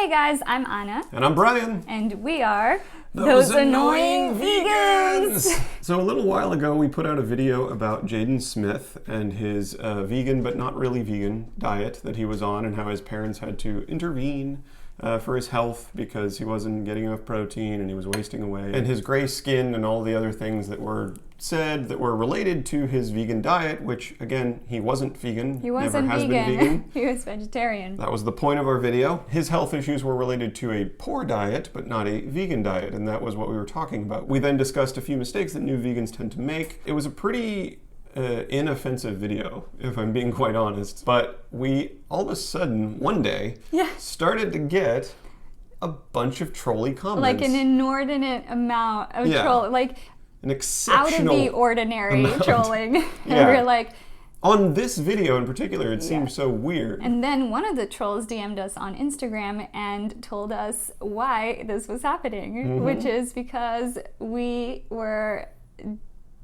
Hey guys, I'm Anna. And I'm Brian. And we are Those Annoying Vegans! So a little while ago we put out a video about Jaden Smith and his vegan but not really vegan diet that he was on and how his parents had to intervene for his health because he wasn't getting enough protein and he was wasting away. And his gray skin and all the other things that were said that were related to his vegan diet, which again, he wasn't vegan. He wasn't never has vegan. Been vegan. He was vegetarian. That was the point of our video. His health issues were related to a poor diet, but not a vegan diet, and that was what we were talking about. We then discussed a few mistakes that new vegans tend to make. It was a pretty inoffensive video, if I'm being quite honest, but we all of a sudden, one day, started to get a bunch of trolly comments. Like an inordinate amount of troll, like an exceptional out of the ordinary trolling. And we're like, on this video in particular, it seemed so weird. And then one of the trolls DM'd us on Instagram and told us why this was happening, which is because we were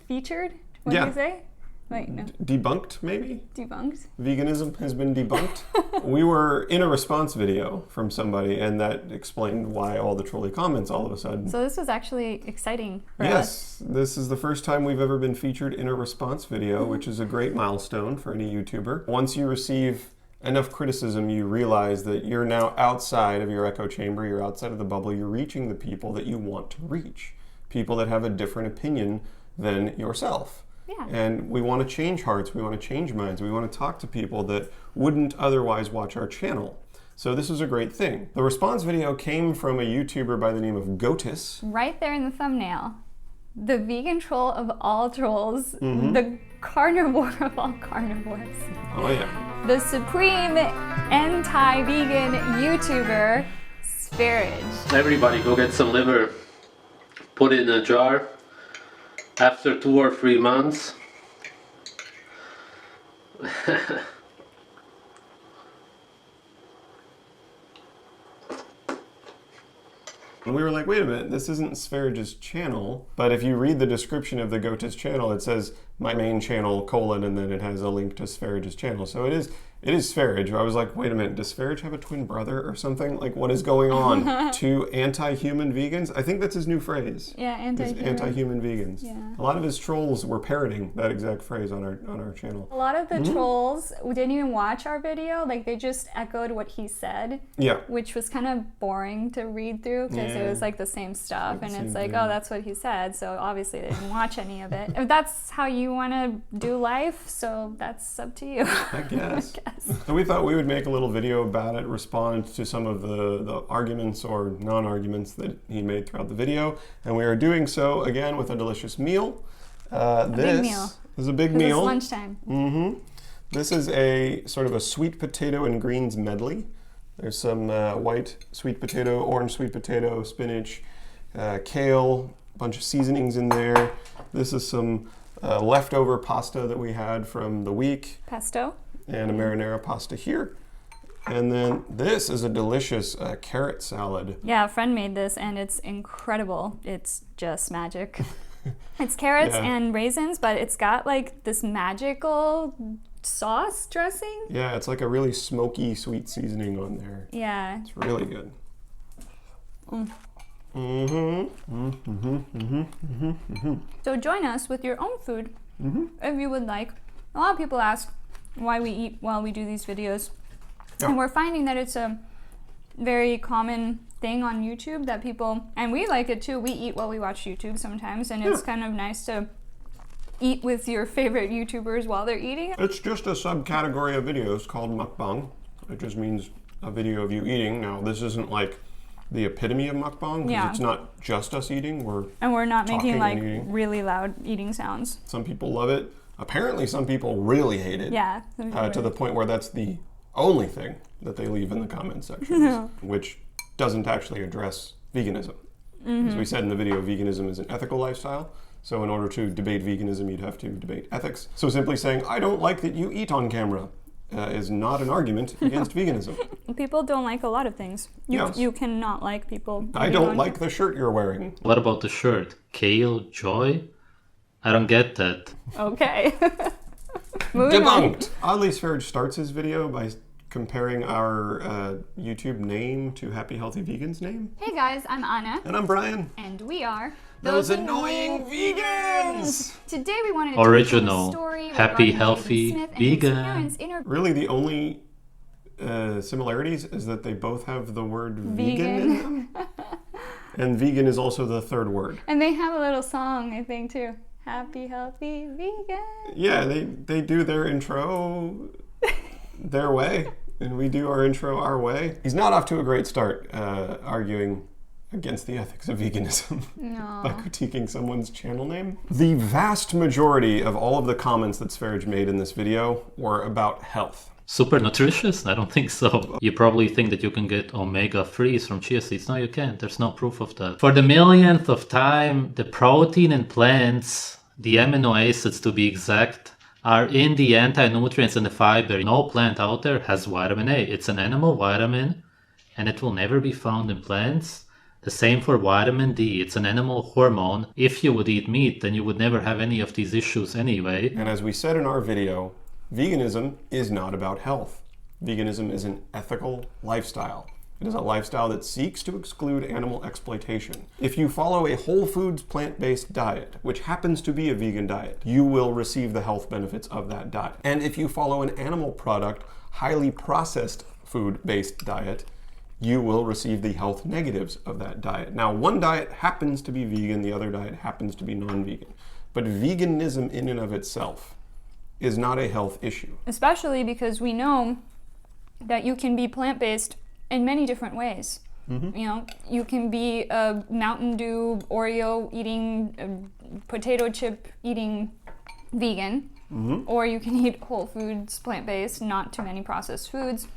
featured. What did you say? Wait, no. Debunked, maybe? Debunked. Veganism has been debunked. We were in a response video from somebody, and that explained why all the trolley comments all of a sudden. So this was actually exciting for us. Yes, this is the first time we've ever been featured in a response video, which is a great milestone for any YouTuber. Once you receive enough criticism, you realize that you're now outside of your echo chamber, you're outside of the bubble, you're reaching the people that you want to reach. People that have a different opinion than yourself. Yeah. And we want to change hearts, we want to change minds, we want to talk to people that wouldn't otherwise watch our channel. So this is a great thing. The response video came from a YouTuber by the name of Goatis. Right there in the thumbnail. The vegan troll of all trolls. The carnivore of all carnivores. Oh yeah. The supreme anti-vegan YouTuber, Sv3rige. Everybody go get some liver, put it in a jar. After 2 or 3 months, and we were like, wait a minute, this isn't Sv3rige's channel. But if you read the description of the Goatis channel, it says my main channel, : and then it has a link to Sv3rige's channel. So it is Sv3rige. I was like, wait a minute, does Sv3rige have a twin brother or something? Like, what is going on? To anti-human vegans? I think that's his new phrase. Yeah, anti-human. Anti-human vegans. Yeah. A lot of his trolls were parroting that exact phrase on our channel. A lot of the trolls didn't even watch our video. Like, they just echoed what he said. Yeah. Which was kind of boring to read through because it was like the same stuff. And it's like, oh, that's what he said. So obviously they didn't watch any of it. If that's how you want to do life, so that's up to you. I guess. So we thought we would make a little video about it, respond to some of the arguments or non-arguments that he made throughout the video. And we are doing so, again, with a delicious meal. Big meal. Is a big meal. It's lunchtime. This is a sort of a sweet potato and greens medley. There's some white sweet potato, orange sweet potato, spinach, kale, a bunch of seasonings in there. This is some leftover pasta that we had from the week. Pesto. And a marinara pasta here. And then this is a delicious carrot salad. Yeah, a friend made this and it's incredible. It's just magic. It's carrots and raisins, but it's got like this magical sauce dressing. Yeah, it's like a really smoky, sweet seasoning on there. Yeah. It's really good. So join us with your own food if you would like. A lot of people ask why we eat while we do these videos. And we're finding that it's a very common thing on YouTube that people, and we like it too, we eat while we watch YouTube sometimes, and it's kind of nice to eat with your favorite YouTubers while they're eating. It's just a subcategory of videos called Mukbang. It just means a video of you eating. Now, this isn't like the epitome of mukbang, because it's not just us eating. We're not making like really loud eating sounds. Some people love it. Apparently, some people really hate it. Yeah. To the point where that's the only thing that they leave in the comment section, which doesn't actually address veganism. As we said in the video, veganism is an ethical lifestyle. So in order to debate veganism, you'd have to debate ethics. So simply saying, I don't like that you eat on camera, is not an argument against veganism. People don't like a lot of things. You cannot like people. I don't like the shirt you're wearing. What about the shirt? Kale, joy? I don't get that. Okay. Debunked! Oddly, Sv3rige starts his video by comparing our YouTube name to Happy Healthy Vegan's name. Hey guys, I'm Anna. And I'm Brian. And we are Those Annoying Vegans! Today we wanted to Original, tell a story happy, regarding healthy Jaden Smith and vegan. his parents' inner Really, the only similarities is that they both have the word vegan in them. And vegan is also the third word. And they have a little song, I think, too. Happy, healthy, vegan. Yeah, they do their intro their way, and we do our intro our way. He's not off to a great start arguing against the ethics of veganism by critiquing someone's channel name. The vast majority of all of the comments that Sv3rige made in this video were about health. Super nutritious? I don't think so. You probably think that you can get omega-3s from chia seeds. No, you can't. There's no proof of that. For the millionth of time, the protein in plants, the amino acids to be exact, are in the anti-nutrients and the fiber. No plant out there has vitamin A. It's an animal vitamin, and it will never be found in plants. The same for vitamin D. It's an animal hormone. If you would eat meat, then you would never have any of these issues anyway. And as we said in our video, veganism is not about health. Veganism is an ethical lifestyle. It is a lifestyle that seeks to exclude animal exploitation. If you follow a whole foods plant-based diet, which happens to be a vegan diet, you will receive the health benefits of that diet. And if you follow an animal product, highly processed food-based diet, you will receive the health negatives of that diet. Now, one diet happens to be vegan, the other diet happens to be non-vegan. But veganism in and of itself is not a health issue. Especially because we know that you can be plant-based in many different ways. You know, you can be a Mountain Dew, Oreo eating, potato chip eating vegan, or you can eat whole foods, plant-based, not too many processed foods.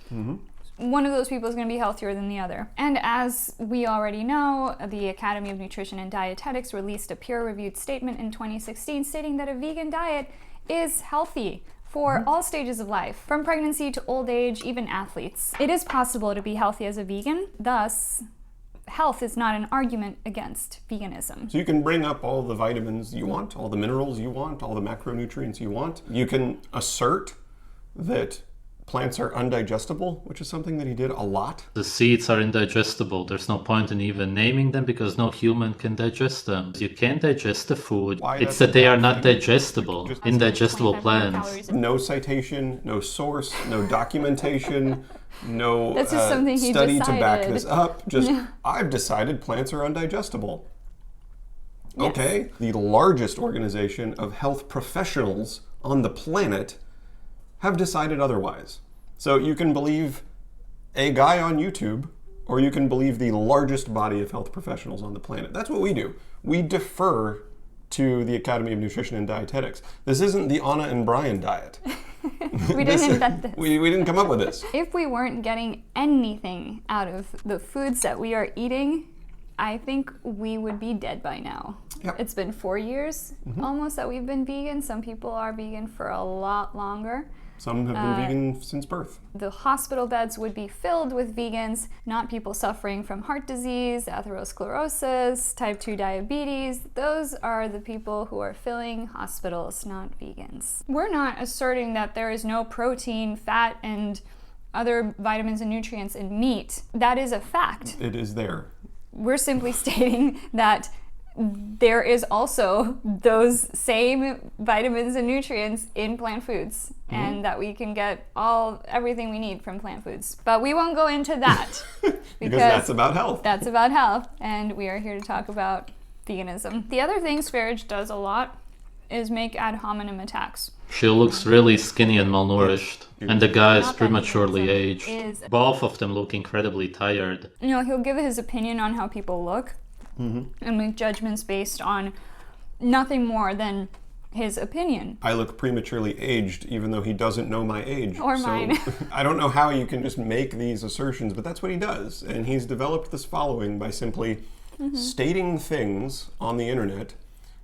One of those people is going to be healthier than the other. And as we already know, the Academy of Nutrition and Dietetics released a peer-reviewed statement in 2016 stating that a vegan diet is healthy for all stages of life, from pregnancy to old age, even athletes. It is possible to be healthy as a vegan, thus health is not an argument against veganism. So you can bring up all the vitamins you want, all the minerals you want, all the macronutrients you want. You can assert that plants are undigestible, which is something that he did a lot. The seeds are indigestible. There's no point in even naming them because no human can digest them. You can't digest the food. It's that they are not digestible. Indigestible plants. No citation, no source, no documentation, no That's just something he study to back decided. this up. Just, I've decided plants are undigestible. Yes. Okay, the largest organization of health professionals on the planet have decided otherwise. So you can believe a guy on YouTube, or you can believe the largest body of health professionals on the planet. That's what we do. We defer to the Academy of Nutrition and Dietetics. This isn't the Anna and Brian diet. We didn't invent this. We didn't come up with this. If we weren't getting anything out of the foods that we are eating, I think we would be dead by now. Yep. It's been 4 years almost that we've been vegan. Some people are vegan for a lot longer. Some have been vegan since birth. The hospital beds would be filled with vegans, not people suffering from heart disease, atherosclerosis, type 2 diabetes. Those are the people who are filling hospitals, not vegans. We're not asserting that there is no protein, fat, and other vitamins and nutrients in meat. That is a fact. It is there. We're simply stating that there is also those same vitamins and nutrients in plant foods, and that we can get everything we need from plant foods. But we won't go into that because that's about health. That's about health, and we are here to talk about veganism. The other thing Sv3rige does a lot is make ad hominem attacks. She looks really skinny and malnourished, and the guy is Not that prematurely veganism aged. is- Both of them look incredibly tired. You know, he'll give his opinion on how people look and make judgments based on nothing more than his opinion. I look prematurely aged even though he doesn't know my age. Or mine. I don't know how you can just make these assertions, but that's what he does. And he's developed this following by simply stating things on the internet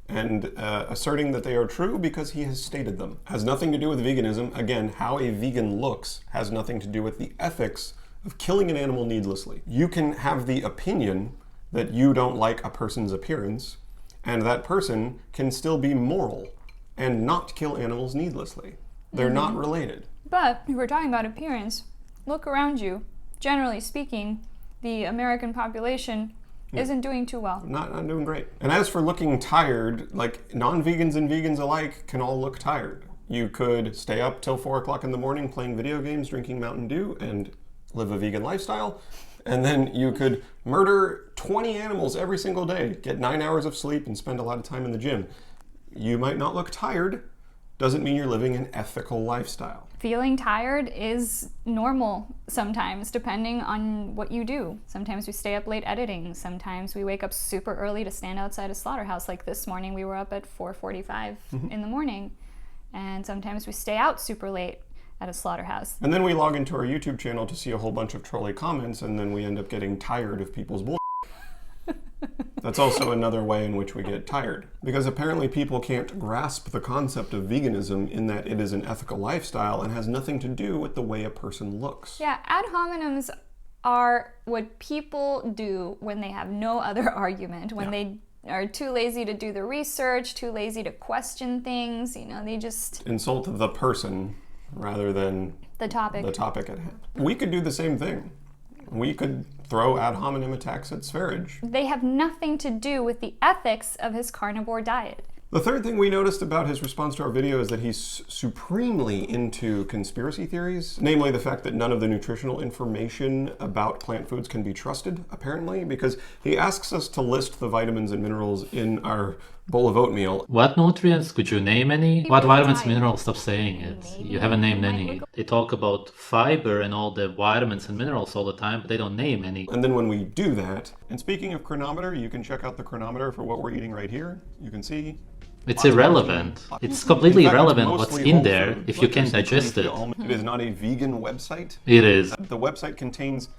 and asserting that they are true because he has stated them. Has nothing to do with veganism. Again, how a vegan looks has nothing to do with the ethics of killing an animal needlessly. You can have the opinion that you don't like a person's appearance, and that person can still be moral and not kill animals needlessly. They're not related. But if we're talking about appearance, look around you. Generally speaking, the American population isn't doing too well. Not doing great. And as for looking tired, like non-vegans and vegans alike can all look tired. You could stay up till 4 o'clock in the morning playing video games, drinking Mountain Dew, and live a vegan lifestyle. And then you could murder 20 animals every single day, get 9 hours of sleep, and spend a lot of time in the gym. You might not look tired. Doesn't mean you're living an ethical lifestyle. Feeling tired is normal sometimes, depending on what you do. Sometimes we stay up late editing. Sometimes we wake up super early to stand outside a slaughterhouse. Like this morning, we were up at 4:45 in the morning. And sometimes we stay out super late at a slaughterhouse. And then we log into our YouTube channel to see a whole bunch of trolley comments, and then we end up getting tired of people's bull. That's also another way in which we get tired. Because apparently people can't grasp the concept of veganism in that it is an ethical lifestyle and has nothing to do with the way a person looks. Yeah, ad hominems are what people do when they have no other argument, when they are too lazy to do the research, too lazy to question things, you know, they just insult the person rather than the topic at hand. We could do the same thing. We could throw ad hominem attacks at Sv3rige. They have nothing to do with the ethics of his carnivore diet. The third thing we noticed about his response to our video is that he's supremely into conspiracy theories, namely the fact that none of the nutritional information about plant foods can be trusted, apparently, because he asks us to list the vitamins and minerals in our bowl of oatmeal. What nutrients? Could you name any? What vitamins, minerals? Stop saying it. You haven't named any. They talk about fiber and all the vitamins and minerals all the time, but they don't name any. And then when we do that, and speaking of chronometer, you can check out the chronometer for what we're eating right here. You can see it's irrelevant. It's completely irrelevant what's in there if you can't digest it. It is not a vegan website. It is. The website contains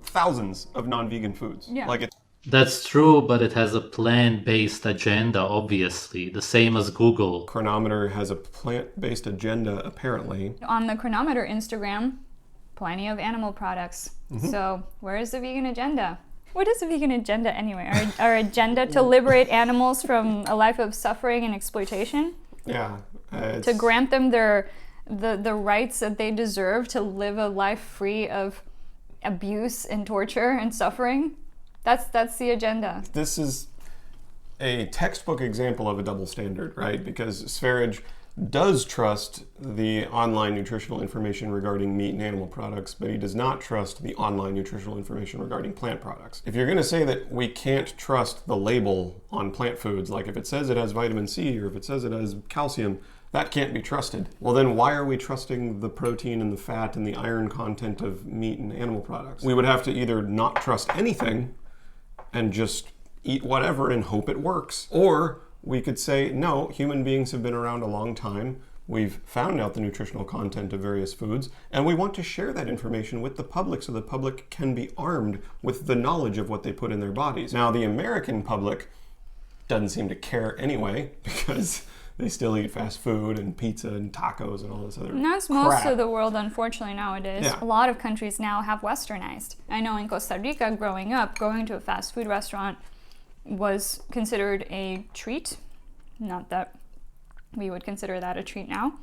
thousands of non-vegan foods. Yeah. That's true, but it has a plant-based agenda, obviously. The same as Google. Chronometer has a plant-based agenda, apparently. On the Chronometer Instagram, plenty of animal products. So where is the vegan agenda? What is a vegan agenda anyway? Our agenda to liberate animals from a life of suffering and exploitation? Yeah. To grant them the rights that they deserve to live a life free of abuse and torture and suffering? That's the agenda. This is a textbook example of a double standard, right? Because Sv3rige does trust the online nutritional information regarding meat and animal products, but he does not trust the online nutritional information regarding plant products. If you're going to say that we can't trust the label on plant foods, like if it says it has vitamin C or if it says it has calcium, that can't be trusted. Well, then why are we trusting the protein and the fat and the iron content of meat and animal products? We would have to either not trust anything and just eat whatever and hope it works, or we could say, no, human beings have been around a long time. We've found out the nutritional content of various foods, and we want to share that information with the public so the public can be armed with the knowledge of what they put in their bodies. Now, the American public doesn't seem to care anyway, because they still eat fast food and pizza and tacos and all this other crap. That's most of the world, unfortunately, nowadays. Yeah. A lot of countries now have westernized. I know in Costa Rica, growing up, going to a fast food restaurant was considered a treat. Not that we would consider that a treat now,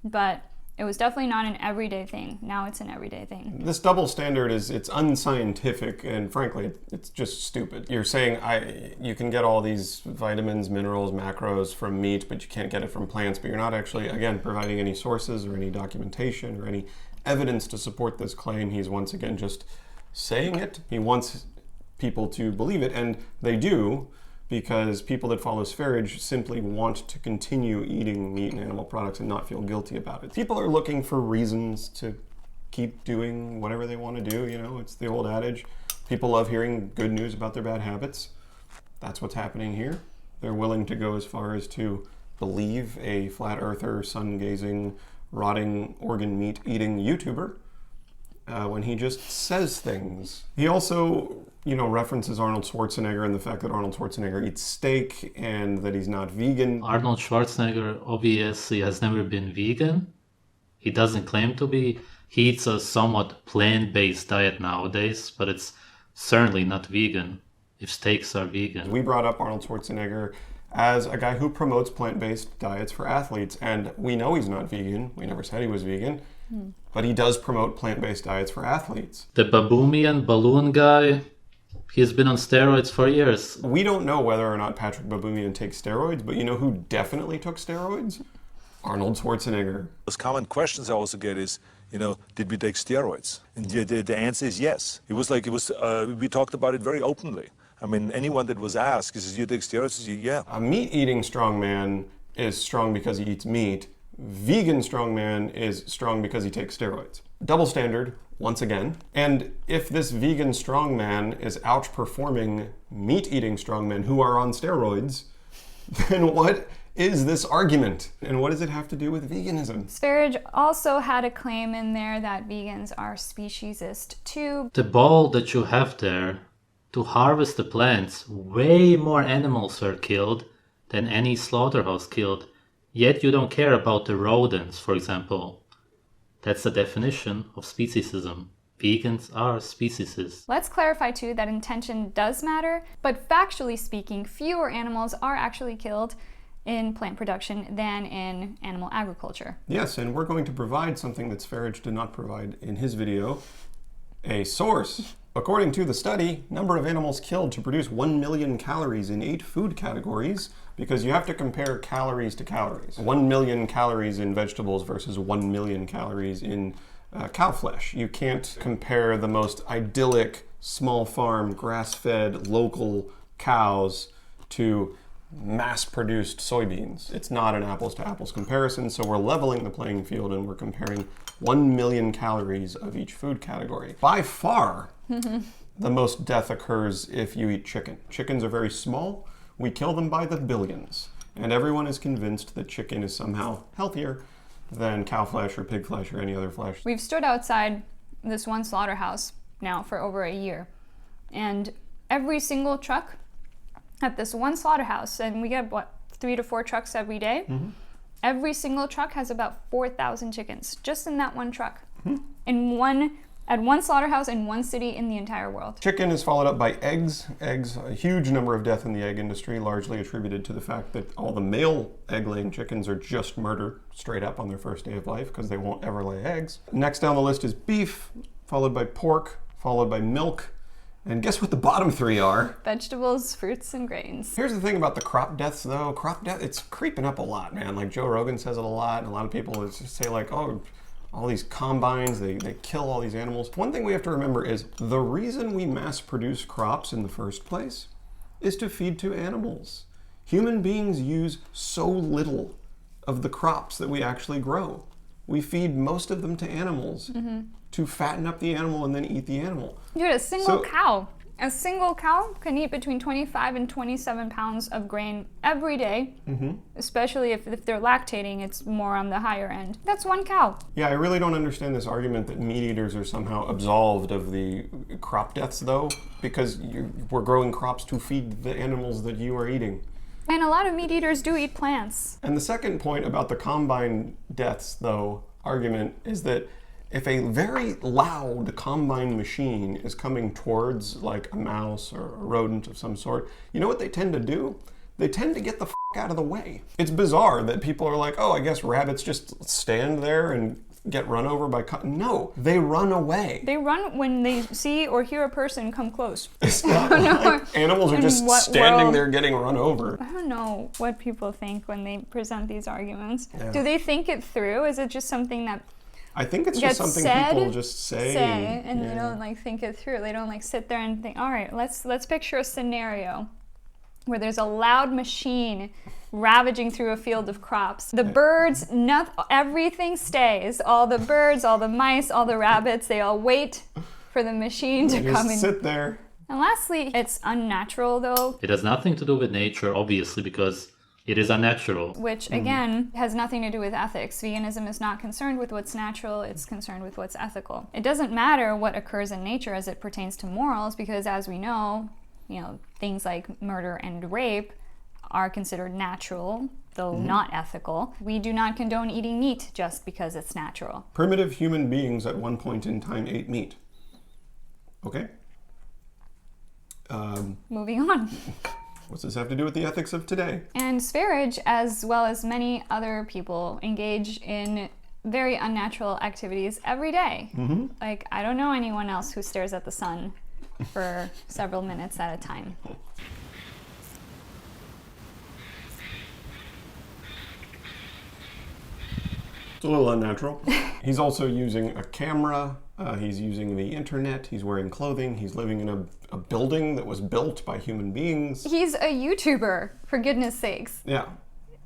but it was definitely not an everyday thing. Now it's an everyday thing. This double standard it's unscientific, and frankly, it's just stupid. You're saying you can get all these vitamins, minerals, macros from meat, but you can't get it from plants, but you're not actually, again, providing any sources or any documentation or any evidence to support this claim. He's once again just saying it. He wants people to believe it, and they do, because people that follow Sv3rige simply want to continue eating meat and animal products and not feel guilty about it. People are looking for reasons to keep doing whatever they want to do, you know, it's the old adage. People love hearing good news about their bad habits. That's what's happening here. They're willing to go as far as to believe a flat earther, sun-gazing, rotting organ meat-eating YouTuber when he just says things. He also, you know, references Arnold Schwarzenegger and the fact that Arnold Schwarzenegger eats steak and that he's not vegan. Arnold Schwarzenegger obviously has never been vegan. He doesn't claim to be. He eats a somewhat plant-based diet nowadays, but it's certainly not vegan, if steaks are vegan. We brought up Arnold Schwarzenegger as a guy who promotes plant-based diets for athletes, and we know he's not vegan. We never said he was vegan. But he does promote plant-based diets for athletes. The Baboumian balloon guy, he's been on steroids for years. We don't know whether or not Patrick Baboumian takes steroids, but you know who definitely took steroids? Arnold Schwarzenegger. Those common questions I also get is, did we take steroids? And the answer is yes. We talked about it very openly. I mean, anyone that was asked, he says, you take steroids? He says, yeah. A meat-eating strongman is strong because he eats meat. Vegan strongman is strong because he takes steroids. Double standard, once again. And if this vegan strongman is outperforming meat-eating strongmen who are on steroids, then what is this argument? And what does it have to do with veganism? Sv3rige also had a claim in there that vegans are speciesist too. The ball that you have there, to harvest the plants, way more animals were killed than any slaughterhouse killed. Yet you don't care about the rodents, for example. That's the definition of speciesism. Vegans are speciesists. Let's clarify too that intention does matter, but factually speaking, fewer animals are actually killed in plant production than in animal agriculture. Yes, and we're going to provide something that Sv3rige did not provide in his video, a source. According to the study, number of animals killed to produce 1 million calories in 8 food categories, because you have to compare calories to calories. 1 million calories in vegetables versus 1 million calories in cow flesh. You can't compare the most idyllic, small farm, grass-fed, local cows to mass-produced soybeans. It's not an apples-to-apples comparison, so we're leveling the playing field and we're comparing 1 million calories of each food category. By far, the most death occurs if you eat chicken. Chickens are very small. We kill them by the billions. And everyone is convinced that chicken is somehow healthier than cow flesh or pig flesh or any other flesh. We've stood outside this one slaughterhouse now for over a year. And every single truck at this one slaughterhouse, and we get, 3 to 4 trucks every day? Every single truck has about 4,000 chickens, just in that one truck. At one slaughterhouse in one city in the entire world. Chicken is followed up by eggs. Eggs, a huge number of deaths in the egg industry, largely attributed to the fact that all the male egg-laying chickens are just murdered straight up on their first day of life because they won't ever lay eggs. Next down the list is beef, followed by pork, followed by milk. And guess what the bottom 3 are? Vegetables, fruits, and grains. Here's the thing about the crop deaths, though. Crop death, it's creeping up a lot, man. Like Joe Rogan says it a lot, and a lot of people just say like, oh, all these combines, they kill all these animals. One thing we have to remember is the reason we mass produce crops in the first place is to feed to animals. Human beings use so little of the crops that we actually grow. We feed most of them to animals to fatten up the animal and then eat the animal. Dude, a single cow can eat between 25 and 27 pounds of grain every day, especially if they're lactating, it's more on the higher end. That's one cow. Yeah, I really don't understand this argument that meat eaters are somehow absolved of the crop deaths, though, because we're growing crops to feed the animals that you are eating. And a lot of meat eaters do eat plants. And the second point about the combine deaths, though, argument is that if a very loud combine machine is coming towards like a mouse or a rodent of some sort, you know what they tend to do? They tend to get the f*** out of the way. It's bizarre that people are like, oh, I guess rabbits just stand there and get run over by no, they run away. They run when they see or hear a person come close. It's not like animals are just standing there getting run over. I don't know what people think when they present these arguments. Yeah. Do they think it through? Is it just something that I think it's just something people just say and they don't like think it through. They don't like sit there and think, all right, let's picture a scenario where there's a loud machine ravaging through a field of crops. The birds, everything stays. All the birds, all the mice, all the rabbits, they all wait for the machine to come in. Just sit there. And lastly, it's unnatural though. It has nothing to do with nature, obviously, because it is unnatural. Which, again, has nothing to do with ethics. Veganism is not concerned with what's natural, it's concerned with what's ethical. It doesn't matter what occurs in nature as it pertains to morals, because as we know, things like murder and rape are considered natural, though not ethical. We do not condone eating meat just because it's natural. Primitive human beings at one point in time ate meat. Okay? Moving on. What's this have to do with the ethics of today? And Sv3rige, as well as many other people, engage in very unnatural activities every day. Like, I don't know anyone else who stares at the sun for several minutes at a time. It's a little unnatural. He's also using a camera. He's using the internet. He's wearing clothing. He's living in a building that was built by human beings. He's a YouTuber, for goodness sakes. Yeah.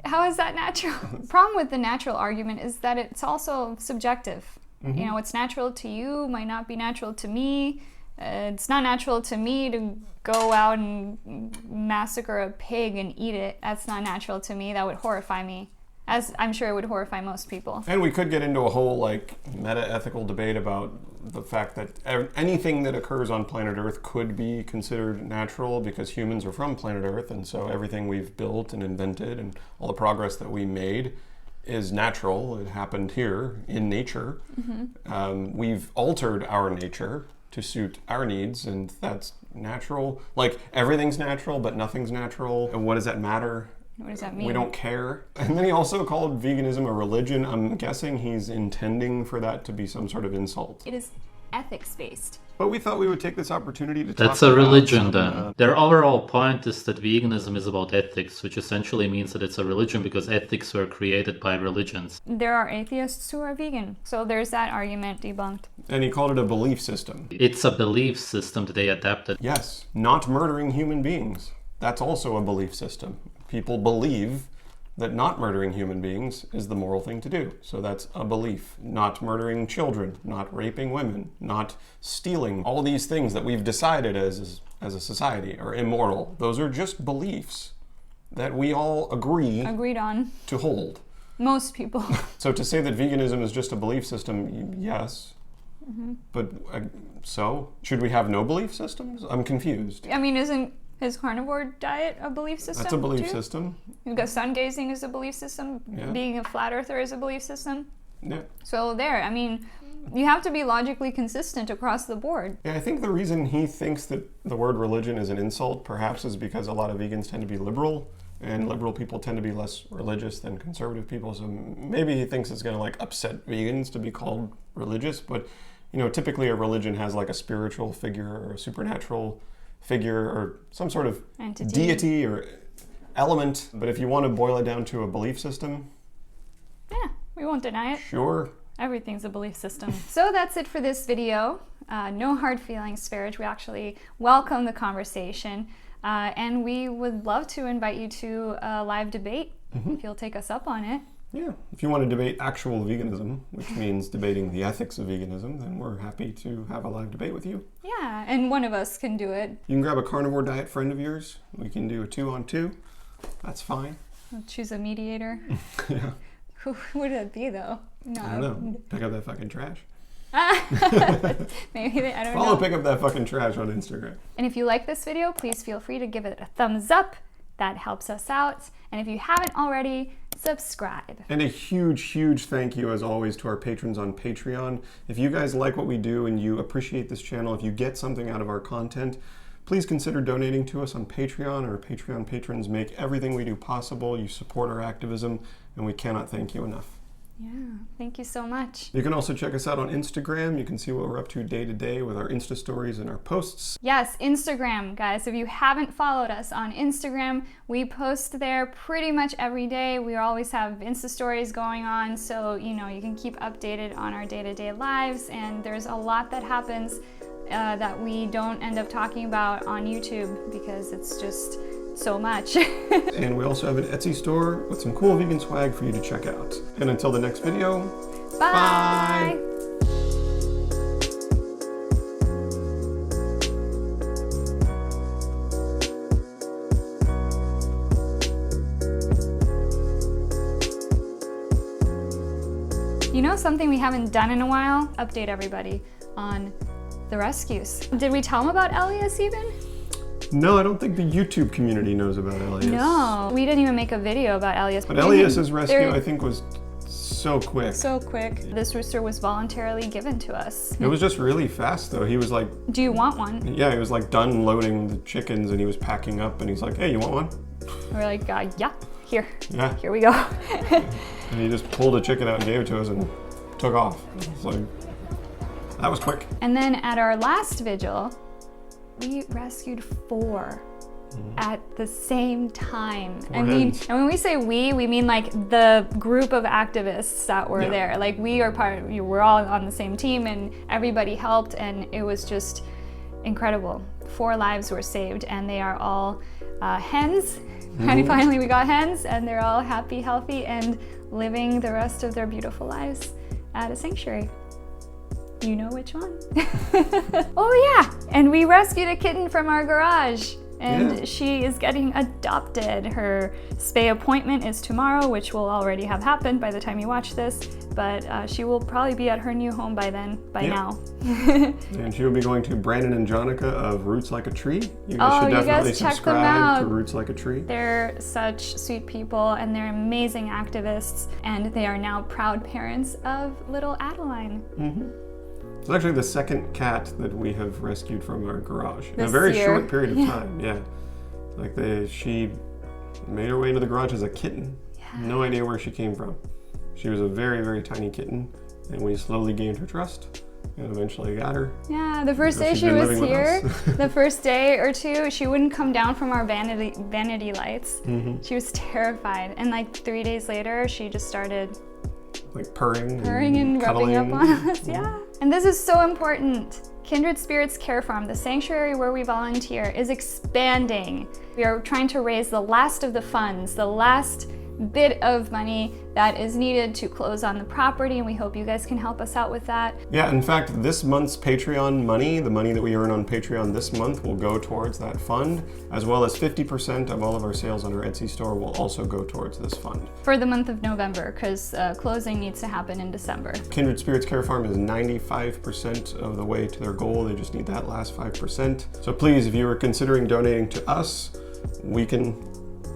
How is that natural? The problem with the natural argument is that it's also subjective. You know, what's natural to you might not be natural to me. It's not natural to me to go out and massacre a pig and eat it. That's not natural to me. That would horrify me. As I'm sure it would horrify most people. And we could get into a whole like meta-ethical debate about the fact that anything that occurs on planet Earth could be considered natural because humans are from planet Earth, and so everything we've built and invented and all the progress that we made is natural. It happened here in nature. We've altered our nature to suit our needs, and that's natural. Like, everything's natural, but nothing's natural. And what does that matter? What does that mean? We don't care. And then he also called veganism a religion. I'm guessing he's intending for that to be some sort of insult. It is ethics-based. But we thought we would take this opportunity to That's talk a about religion some, then. Their overall point is that veganism is about ethics, which essentially means that it's a religion because ethics were created by religions. There are atheists who are vegan. So there's that argument debunked. And he called it a belief system. It's a belief system that they adapted. Yes, not murdering human beings. That's also a belief system. People believe that not murdering human beings is the moral thing to do. So that's a belief. Not murdering children, not raping women, not stealing. All these things that we've decided as a society are immoral. Those are just beliefs that we all agreed on to hold. Most people. So to say that veganism is just a belief system, yes. But so should we have no belief systems? I'm confused. I mean, isn't his carnivore diet a belief system? That's a belief too? system. Because sun gazing is a belief system. Yeah. Being a flat earther is a belief system. Yeah. So there, I mean, you have to be logically consistent across the board. Yeah, I think the reason he thinks that the word religion is an insult perhaps is because a lot of vegans tend to be liberal, and liberal people tend to be less religious than conservative people. So maybe he thinks it's going to like upset vegans to be called religious, but you know, typically a religion has like a spiritual figure or a supernatural figure or some sort of entity, deity or element. But if you want to boil it down to a belief system, yeah, we won't deny it. Sure. Everything's a belief system. So that's it for this video. No hard feelings, Sv3rige. We actually welcome the conversation. And we would love to invite you to a live debate if you'll take us up on it. Yeah, if you want to debate actual veganism, which means debating the ethics of veganism, then we're happy to have a live debate with you. Yeah, and one of us can do it. You can grab a carnivore diet friend of yours. We can do a 2-on-2. That's fine. We'll choose a mediator. Yeah. Who would it be, though? No. I don't know. Pick up that fucking trash. Maybe I don't know. Follow Pick Up That Fucking Trash on Instagram. And if you like this video, please feel free to give it a thumbs up. That helps us out. And if you haven't already, subscribe. And a huge, huge thank you, as always, to our patrons on Patreon. If you guys like what we do and you appreciate this channel, if you get something out of our content, please consider donating to us on Patreon. Our Patreon patrons make everything we do possible. You support our activism, and we cannot thank you enough. Yeah, thank you so much. You can also check us out on Instagram. You can see what we're up to day to day with our Insta stories and our posts. Yes, Instagram, guys. If you haven't followed us on Instagram, we post there pretty much every day. We always have Insta stories going on, so you know you can keep updated on our day-to-day lives. And there's a lot that happens that we don't end up talking about on YouTube because it's just so much. And we also have an Etsy store with some cool vegan swag for you to check out. And until the next video, bye! You know something we haven't done in a while? Update everybody on the rescues. Did we tell them about Elias even? No, I don't think the YouTube community knows about Elias. No, we didn't even make a video about Elias. But Elias's rescue, I think, was so quick. So quick. This rooster was voluntarily given to us. It was just really fast, though. He was like... Do you want one? Yeah, he was like done loading the chickens and he was packing up and he's like, hey, you want one? We're like, yeah, here. Yeah. Here we go. And he just pulled a chicken out and gave it to us and took off. It's like, that was quick. And then at our last vigil, we rescued 4 at the same time. I mean, and when we say we mean like the group of activists that were there. Like we're all on the same team and everybody helped, and it was just incredible. 4 lives were saved, and they are all hens. Finally we got hens, and they're all happy, healthy, and living the rest of their beautiful lives at a sanctuary. You know which one. Oh yeah, and we rescued a kitten from our garage, and she is getting adopted. Her spay appointment is tomorrow, which will already have happened by the time you watch this, but she will probably be at her new home by now. And she will be going to Brandon and Jonica of Roots Like a Tree. You guys should definitely subscribe to Roots Like a Tree. They're such sweet people, and they're amazing activists, and they are now proud parents of little Adeline. It's actually the second cat that we have rescued from our garage in a very short period of time. Yeah, like she made her way into the garage as a kitten. No idea where she came from. She was a very, very tiny kitten, and we slowly gained her trust and eventually got her. Yeah, the first day she was here, the first day or two, she wouldn't come down from our vanity lights. She was terrified, and like 3 days later, she just started like purring and rubbing up on us. Yeah. And this is so important. Kindred Spirits Care Farm, the sanctuary where we volunteer, is expanding. We are trying to raise the last of the funds, the last bit of money that is needed to close on the property, and we hope you guys can help us out with that. Yeah, in fact, this month's Patreon money, the money that we earn on Patreon this month, will go towards that fund, as well as 50% of all of our sales on our Etsy store will also go towards this fund. For the month of November, because closing needs to happen in December. Kindred Spirits Care Farm is 95% of the way to their goal. They just need that last 5%. So please, if you are considering donating to us, we can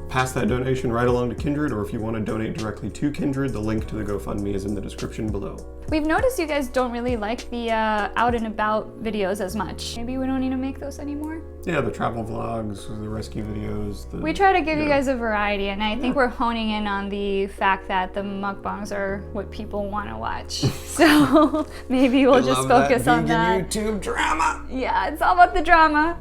pass that donation right along to Kindred, or if you want to donate directly to Kindred, the link to the GoFundMe is in the description below. We've noticed you guys don't really like the out and about videos as much. Maybe we don't need to make those anymore? Yeah, the travel vlogs, the rescue videos. We try to give you guys a variety, and I think we're honing in on the fact that the mukbangs are what people want to watch. So maybe we'll just focus on that. YouTube drama. Yeah, it's all about the drama.